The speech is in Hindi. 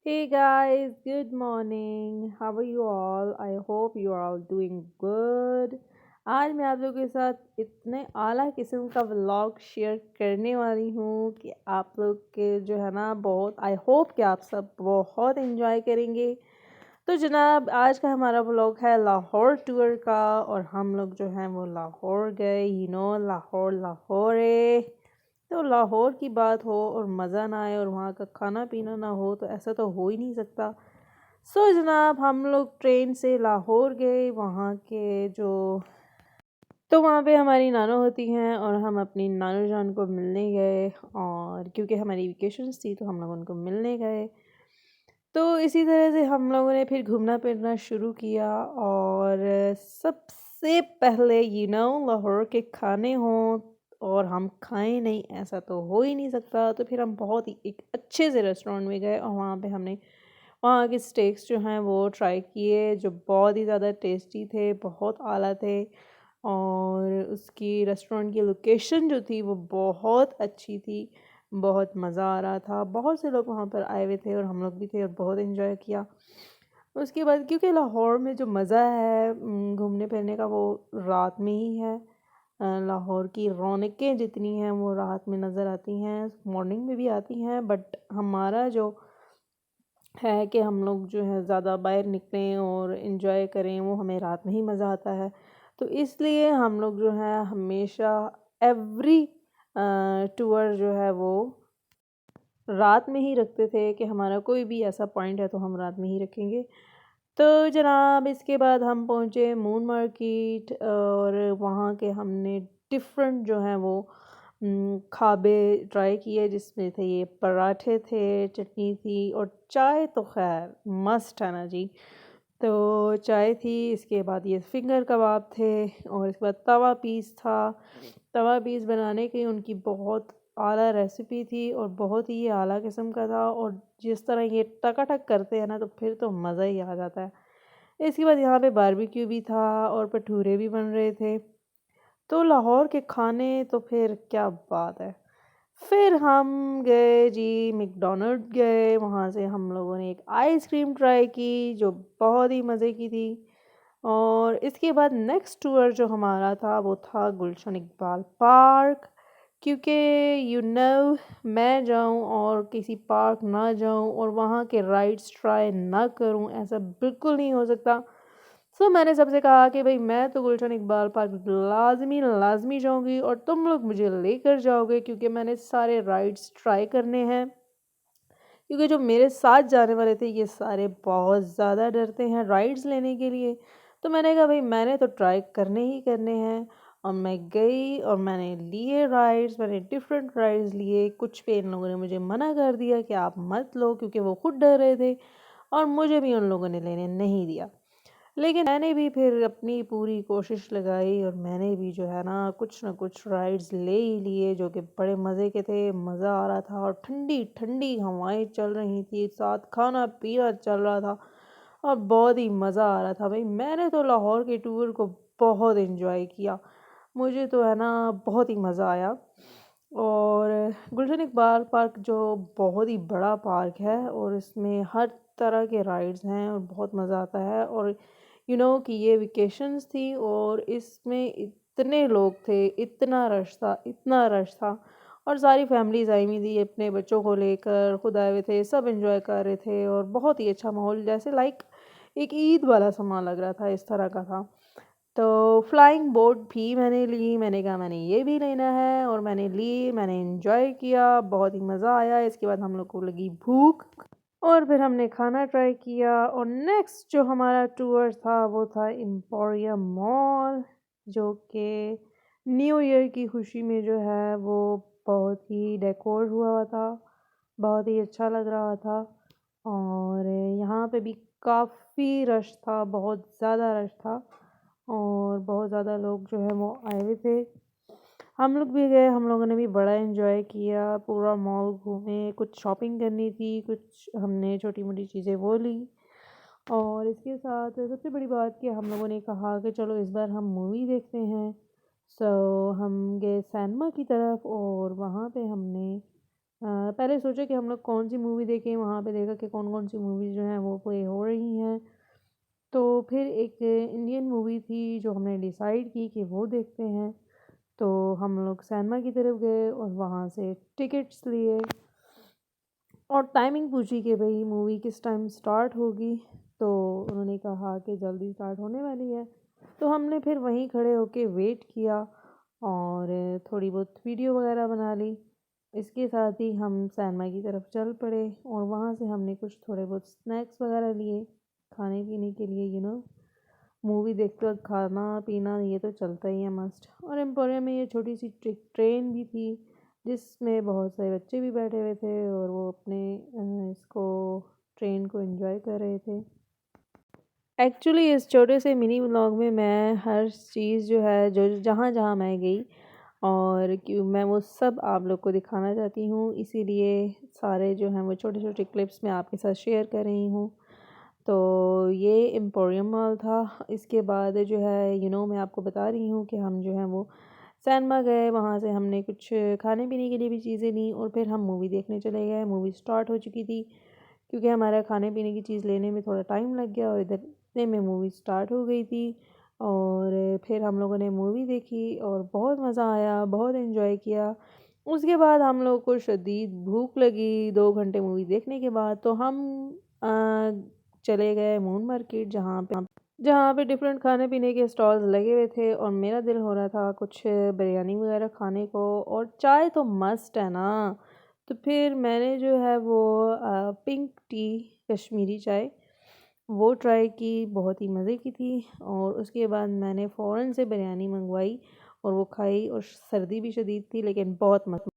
Hey guys, good morning. How are you all? I hope you are all doing good. आज मैं आप लोगों के साथ इतने आला किस्म का व्लॉग शेयर करने वाली हूँ कि आप लोग के जो है ना बहुत आई होप कि आप सब बहुत एंजॉय करेंगे। तो जनाब आज का हमारा व्लॉग है लाहौर टूर का और हम लोग जो हैं वो लाहौर गए। लाहौर लाहौर है। तो लाहौर की बात हो और मज़ा ना आए और वहाँ का खाना पीना ना हो तो ऐसा तो हो ही नहीं सकता। जनाब हम लोग ट्रेन से लाहौर गए। वहाँ के जो तो वहाँ पे हमारी नानो होती हैं और हम अपनी नानो जान को मिलने गए। और क्योंकि हमारी वेकेशंस थी तो हम लोग उनको मिलने गए। तो इसी तरह से हम लोगों ने फिर घूमना फिरना शुरू किया। और सबसे पहले लाहौर के खाने हों और हम खाएं नहीं ऐसा तो हो ही नहीं सकता। तो फिर हम बहुत ही एक अच्छे से रेस्टोरेंट में गए और वहाँ पे हमने वहाँ के स्टेक्स जो हैं वो ट्राई किए जो बहुत ही ज़्यादा टेस्टी थे, बहुत आला थे। और उसकी रेस्टोरेंट की लोकेशन जो थी वो बहुत अच्छी थी। बहुत मज़ा आ रहा था। बहुत से लोग वहाँ पर आए हुए थे और हम लोग भी थे और बहुत एंजॉय किया। उसके बाद क्योंकि लाहौर में जो मज़ा है घूमने फिरने का वो रात में ही है। लाहौर की रौनकें जितनी हैं वो रात में नज़र आती हैं, मॉर्निंग में भी आती हैं, बट हमारा जो है कि हम लोग जो है ज़्यादा बाहर निकलें और इन्जॉय करें वो हमें रात में ही मज़ा आता है। तो इसलिए हम लोग जो है हमेशा एवरी टूर जो है वो रात में ही रखते थे कि हमारा कोई भी ऐसा पॉइंट है तो हम रात में ही रखेंगे। तो जनाब इसके बाद हम पहुँचे मून मार्केट और वहाँ के हमने डिफरेंट जो हैं वो खाबे ट्राई किए जिसमें थे ये पराठे थे, चटनी थी और चाय तो ख़ैर मस्ट है ना जी। तो चाय थी, इसके बाद ये फिंगर कबाब थे और इसके बाद तवा पीस था। तवा पीस बनाने की उनकी बहुत आला रेसिपी थी और बहुत ही ये आला किस्म का था और जिस तरह ये टकाटक करते हैं ना तो फिर तो मज़ा ही आ जाता है। इसके बाद यहाँ पे बारबेक्यू भी था और भटूरे भी बन रहे थे। तो लाहौर के खाने तो फिर क्या बात है। फिर हम गए जी मैकडॉनल्ड गए। वहाँ से हम लोगों ने एक आइसक्रीम ट्राई की जो बहुत ही मज़े की थी। और इसके बाद नेक्स्ट टूर जो हमारा था वो था गुलशन इकबाल पार्क। क्योंकि मैं जाऊँ और किसी पार्क ना जाऊँ और वहाँ के राइड्स ट्राई ना करूँ ऐसा बिल्कुल नहीं हो सकता। मैंने सबसे कहा कि भाई मैं तो गुलशन इकबाल पार्क लाज़मी लाज़मी जाऊँगी और तुम लोग मुझे लेकर जाओगे क्योंकि मैंने सारे राइड्स ट्राई करने हैं। क्योंकि जो मेरे साथ जाने वाले थे ये सारे बहुत ज़्यादा डरते हैं राइड्स लेने के लिए। तो मैंने कहा भाई मैंने तो ट्राई करने ही करने हैं। और मैं गई और मैंने लिए राइड्स, मैंने डिफरेंट राइड्स लिए। कुछ पे इन लोगों ने मुझे मना कर दिया कि आप मत लो क्योंकि वो खुद डर रहे थे और मुझे भी उन लोगों ने लेने नहीं दिया। लेकिन मैंने भी फिर अपनी पूरी कोशिश लगाई और मैंने भी जो है ना कुछ राइड्स ले ही लिए जो कि बड़े मज़े के थे। मज़ा आ रहा था और ठंडी ठंडी हवाएं चल रही थी, साथ खाना पीना चल रहा था और बहुत ही मज़ा आ रहा था। भाई मैंने तो लाहौर के टूर को बहुत इन्जॉय किया। मुझे तो है ना बहुत ही मज़ा आया। और गुलशन इकबाल पार्क जो बहुत ही बड़ा पार्क है और इसमें हर तरह के राइड्स हैं और बहुत मज़ा आता है। और कि ये वेकेशंस थी और इसमें इतने लोग थे, इतना रश था, इतना रश था। और सारी फैमिलीज़ आई हुई थी अपने बच्चों को लेकर, खुद आए हुए थे, सब एंजॉय कर रहे थे और बहुत ही अच्छा माहौल जैसे लाइक एक ईद वाला समा लग रहा था, इस तरह का था। तो फ्लाइंग बोट भी मैंने ली। मैंने कहा मैंने ये भी लेना है और मैंने ली, मैंने एंजॉय किया, बहुत ही मज़ा आया। इसके बाद हम लोग को लगी भूख और फिर हमने खाना ट्राई किया। और नेक्स्ट जो हमारा टूर था वो था एम्पोरियम मॉल जो कि न्यू ईयर की खुशी में जो है वो बहुत ही डेकोर हुआ हुआ था, बहुत ही अच्छा लग रहा था। और यहाँ पे भी काफ़ी रश था, बहुत ज़्यादा रश था और बहुत ज़्यादा लोग जो है वो आए हुए थे। हम लोग भी गए, हम लोगों ने भी बड़ा एंजॉय किया, पूरा मॉल घूमे, कुछ शॉपिंग करनी थी, कुछ हमने छोटी-मोटी चीज़ें वो ली। और इसके साथ सबसे बड़ी बात कि हम लोगों ने कहा कि चलो इस बार हम मूवी देखते हैं। हम गए सिनेमा की तरफ और वहाँ पे हमने पहले सोचा कि हम लोग कौन सी मूवी देखें, वहाँ पे देखा कि कौन कौन सी मूवीज़ जो हैं वो प्ले हो रही हैं। तो फिर एक इंडियन मूवी थी जो हमने डिसाइड की कि वो देखते हैं। तो हम लोग सिनेमा की तरफ गए और वहाँ से टिकट्स लिए और टाइमिंग पूछी कि भाई मूवी किस टाइम स्टार्ट होगी। तो उन्होंने कहा कि जल्दी स्टार्ट होने वाली है। तो हमने फिर वहीं खड़े होके वेट किया और थोड़ी बहुत वीडियो वगैरह बना ली। इसके साथ ही हम सिनेमा की तरफ चल पड़े और वहाँ से हमने कुछ थोड़े बहुत स्नैक्स वगैरह लिए खाने पीने के लिए। मूवी देखते वक्त खाना पीना ये तो चलता ही है मस्ट। और एम्पोरियम में ये छोटी सी ट्रेन भी थी जिसमें बहुत सारे बच्चे भी बैठे हुए थे और वो अपने इसको ट्रेन को एंजॉय कर रहे थे। एक्चुअली इस छोटे से मिनी व्लॉग में मैं हर चीज़ जो है जो जहाँ जहाँ मैं गई और क्यों मैं वो सब आप लोग को दिखाना चाहती हूँ, इसीलिए सारे जो हैं वो छोटे छोटे क्लिप्स मैं आपके साथ शेयर कर रही हूँ। तो ये एम्पोरियम मॉल था। इसके बाद जो है मैं आपको बता रही हूँ कि हम जो है वो सिनेमा गए, वहाँ से हमने कुछ खाने पीने के लिए भी चीज़ें ली और फिर हम मूवी देखने चले गए। मूवी स्टार्ट हो चुकी थी क्योंकि हमारा खाने पीने की चीज़ लेने में थोड़ा टाइम लग गया और इधर इतने में मूवी स्टार्ट हो गई थी। और फिर हम लोगों ने मूवी देखी और बहुत मज़ा आया, बहुत एंजॉय किया। उसके बाद हम लोग को शदीद भूख लगी 2 घंटे मूवी देखने के बाद। तो हम अ, चले गए मून मार्केट जहाँ पे डिफरेंट खाने पीने के स्टॉल्स लगे हुए थे और मेरा दिल हो रहा था कुछ बिरयानी वगैरह खाने को और चाय तो मस्ट है ना। तो फिर मैंने जो है वो पिंक टी कश्मीरी चाय वो ट्राई की, बहुत ही मज़े की थी। और उसके बाद मैंने फ़ौरन से बिरयानी मंगवाई और वो खाई और सर्दी भी शदीद थी लेकिन बहुत मज़ा